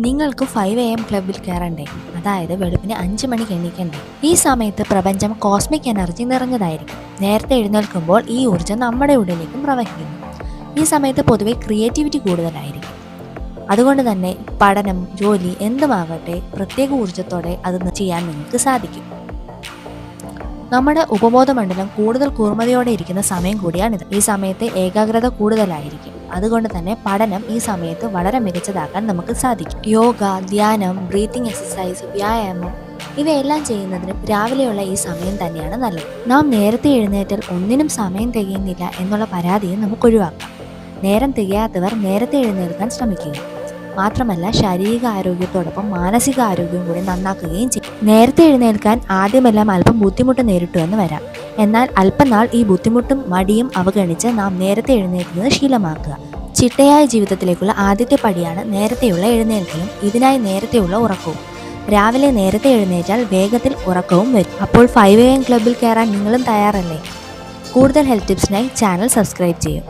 നിങ്ങൾക്ക് 5 AM ക്ലബ്ബിൽ കയറണ്ടേ? അതായത് വെളുപ്പിന് 5 മണിക്ക് എണീക്കണ്ടേ? ഈ സമയത്ത് പ്രപഞ്ചം കോസ്മിക് എനർജി നിറഞ്ഞതായിരിക്കും. നേരത്തെ എഴുന്നേൽക്കുമ്പോൾ ഈ ഊർജ്ജം നമ്മുടെ ഉള്ളിലേക്കും പ്രവഹിക്കുന്നു. ഈ സമയത്ത് പൊതുവെ ക്രിയേറ്റിവിറ്റി കൂടുതലായിരിക്കും. അതുകൊണ്ട് തന്നെ പഠനം, ജോലി എന്തുമാകട്ടെ പ്രത്യേക ഊർജ്ജത്തോടെ അത് ചെയ്യാൻ നിങ്ങൾക്ക് സാധിക്കും. നമ്മുടെ ഉപബോധമണ്ഡലം കൂടുതൽ കൂർമ്മതയോടെ ഇരിക്കുന്ന സമയം കൂടിയാണിത്. ഈ സമയത്ത് ഏകാഗ്രത കൂടുതലായിരിക്കും. അതുകൊണ്ട് തന്നെ പഠനം ഈ സമയത്ത് വളരെ മികച്ചതാക്കാൻ നമുക്ക് സാധിക്കും. യോഗ, ധ്യാനം, ബ്രീത്തിങ് എക്സസൈസ്, വ്യായാമം ഇവയെല്ലാം ചെയ്യുന്നതിനും രാവിലെയുള്ള ഈ സമയം തന്നെയാണ് നല്ലത്. നാം നേരത്തെ എഴുന്നേറ്റാൽ ഒന്നിനും സമയം തികയുന്നില്ല എന്നുള്ള പരാതിയും നമുക്ക് ഒഴിവാക്കാം. നേരം തികയാത്തവർ നേരത്തെ എഴുന്നേൽക്കാൻ ശ്രമിക്കുക. മാത്രമല്ല ശാരീരിക ആരോഗ്യത്തോടൊപ്പം മാനസിക ആരോഗ്യവും കൂടി നന്നാക്കുകയും ചെയ്യും. നേരത്തെ എഴുന്നേൽക്കാൻ ആദ്യമെല്ലാം അല്പം ബുദ്ധിമുട്ട് നേരിട്ടു എന്ന് വരാം. എന്നാൽ അല്പനാൾ ഈ ബുദ്ധിമുട്ടും മടിയും അവഗണിച്ച് നാം നേരത്തെ എഴുന്നേൽക്കുന്നത് ശീലമാക്കുക. ചിട്ടയായ ജീവിതത്തിലേക്കുള്ള ആദ്യത്തെ പടിയാണ് നേരത്തെയുള്ള എഴുന്നേൽക്കലും ഇതിനായി നേരത്തെയുള്ള ഉറക്കവും. രാവിലെ നേരത്തെ എഴുന്നേറ്റാൽ വേഗത്തിൽ ഉറക്കവും വരും. അപ്പോൾ 5 AM ക്ലബ്ബിൽ കയറാൻ നിങ്ങളും തയ്യാറല്ലേ? കൂടുതൽ ഹെൽത്ത് ടിപ്സിനായി ചാനൽ സബ്സ്ക്രൈബ് ചെയ്യും.